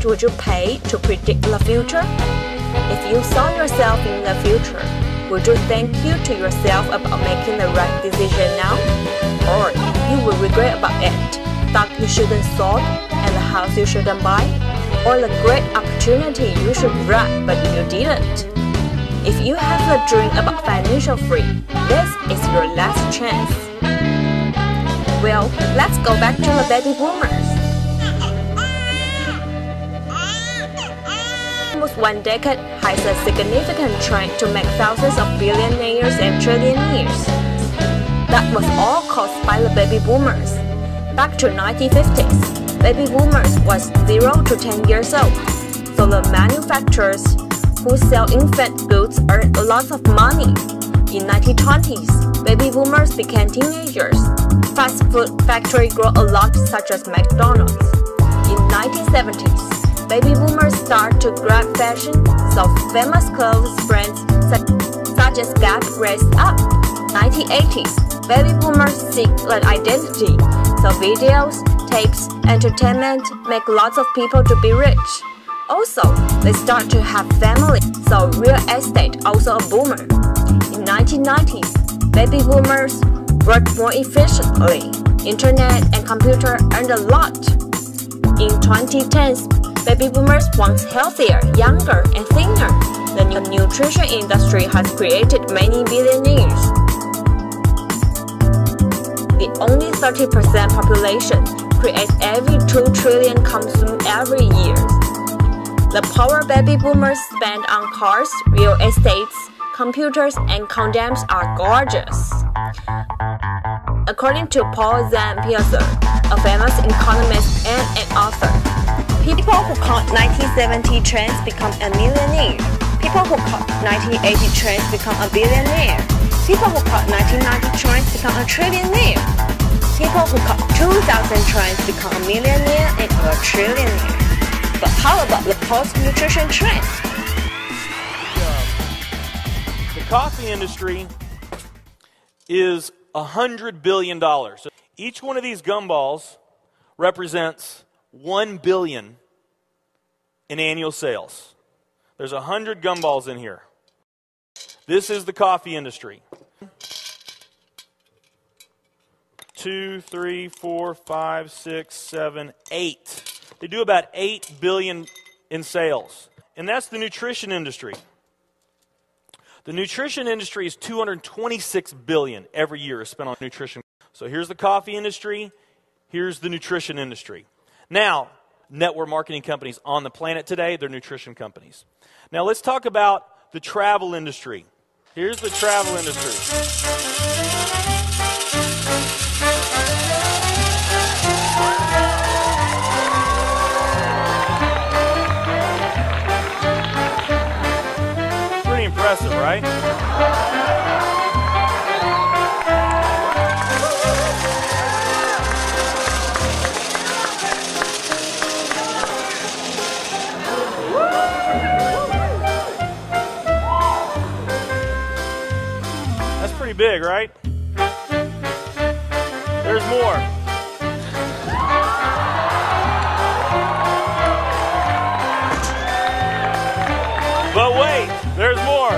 much would you pay to predict the future? If you saw yourself in the future, would you thank you to yourself about making the right decision now? Or you will regret about it, stock you shouldn't sold, and the house you shouldn't buy? Or the great opportunity you should grab but you didn't? If you have a dream about financial freedom, this is your last chance. Well, let's go back to the baby boomers. Almost one decade has a significant trend to make thousands of billionaires and trillionaires. That was all caused by the baby boomers. Back to 1950s, baby boomers was 0 to 10 years old, so the manufacturers who sell infant goods earned lots of money. In 1920s, baby boomers became teenagers. Fast food factories grew a lot, such as McDonald's. In 1970s, baby boomers started to grab fashion, so famous clothes brands such as Gap raised up. 1980s, baby boomers seek an identity, so videos, tapes, entertainment make lots of people to be rich. Also, they start to have family, so real estate also a boomer. In 1990s, baby boomers worked more efficiently. Internet and computer earned a lot. In 2010s, baby boomers want healthier, younger, and thinner. The nutrition industry has created many billionaires. The only 30% population creates every 2 trillion consumed every year. The power baby boomers spend on cars, real estates, computers, and condoms are gorgeous. According to Paul Zampiazza, a famous economist and an author, people who caught 1970 trends become a millionaire. People who caught 1980 trends become a billionaire. People who caught 1990 trends become a trillionaire. People who caught 2000 trends become a millionaire and a trillionaire. But how about the post-nutrition trend? The coffee industry is $100 billion. So each one of these gumballs represents $1 billion in annual sales. There's 100 gumballs in here. This is the coffee industry. 2, 3, 4, 5, 6, 7, 8. They do about $8 billion in sales. And that's the nutrition industry. The nutrition industry is $226 billion every year is spent on nutrition. So here's the coffee industry. Here's the nutrition industry. Now, network marketing companies on the planet today, they're nutrition companies. Now let's talk about the travel industry. Here's the travel industry. Impressive, right? That's pretty big, right? There's more. But wait, there's more.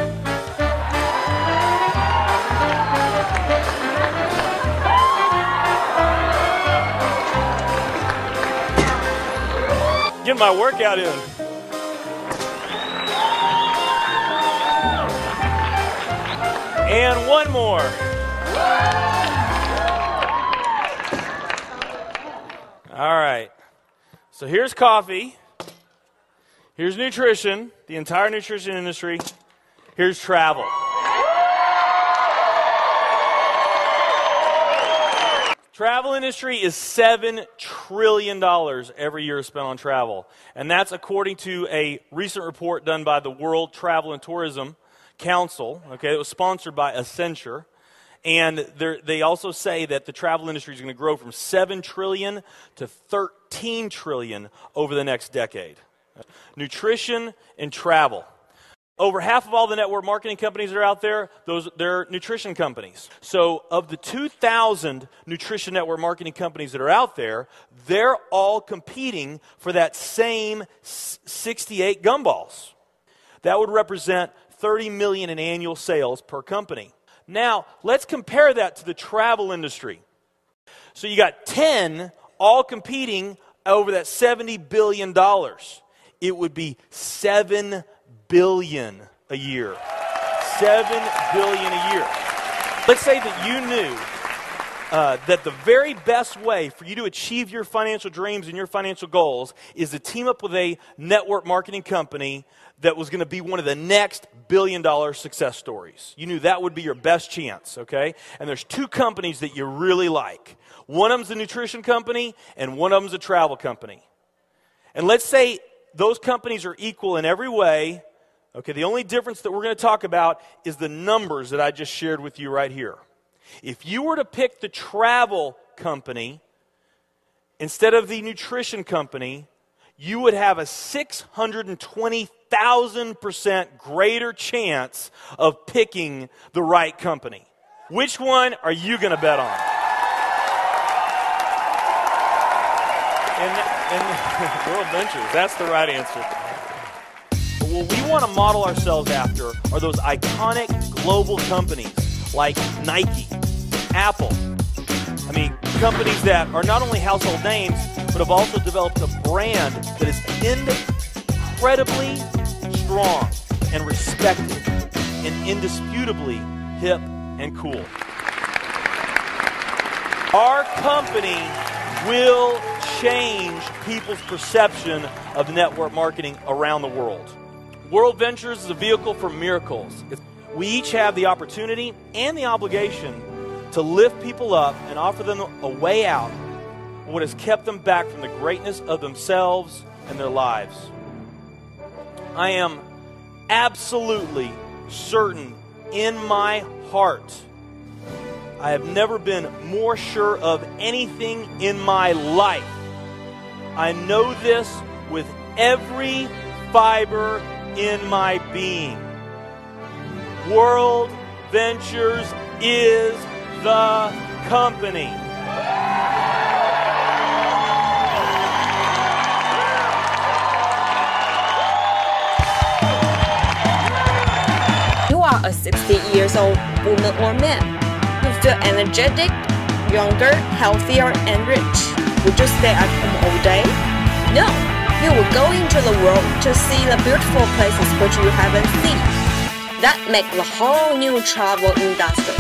Get my workout in. And one more. All right. So here's coffee. Here's nutrition, the entire nutrition industry. Here's travel. Travel industry is $7 trillion every year spent on travel. And that's according to a recent report done by the World Travel and Tourism Council. Okay, it was sponsored by Accenture. And they also say that the travel industry is going to grow from $7 trillion to $13 trillion over the next decade. Nutrition and travel. Over half of all the network marketing companies that are out there, they're nutrition companies. So of the 2,000 nutrition network marketing companies that are out there, they're all competing for that same 68 gumballs. That would represent 30 million in annual sales per company. Now, let's compare that to the travel industry. So you got 10 all competing over that $70 billion. It would be $7 billion a year. $7 billion a year. Let's say that you knew that the very best way for you to achieve your financial dreams and your financial goals is to team up with a network marketing company that was going to be one of the next billion-dollar success stories. You knew that would be your best chance, okay? And there's two companies that you really like. One of them's a nutrition company, and one of them's a travel company. And let's say those companies are equal in every way. Okay, the only difference that we're going to talk about is the numbers that I just shared with you right here. If you were to pick the travel company instead of the nutrition company, you would have a 620,000% greater chance of picking the right company. Which one are you going to bet on? And World Ventures, that's the right answer. But what we want to model ourselves after are those iconic global companies like Nike, Apple. I mean, companies that are not only household names, but have also developed a brand that is incredibly strong and respected and indisputably hip and cool. Our company will change people's perception of network marketing around the world. World Ventures is a vehicle for miracles. We each have the opportunity and the obligation to lift people up and offer them a way out of what has kept them back from the greatness of themselves and their lives. I am absolutely certain in my heart, I have never been more sure of anything in my life. I know this with every fiber in my being. World Ventures is the company. You are a 60 years old woman or man. You feel energetic, younger, healthier, and rich. Would you stay at home all day? No, you will go into the world to see the beautiful places which you haven't seen. That makes the whole new travel industry.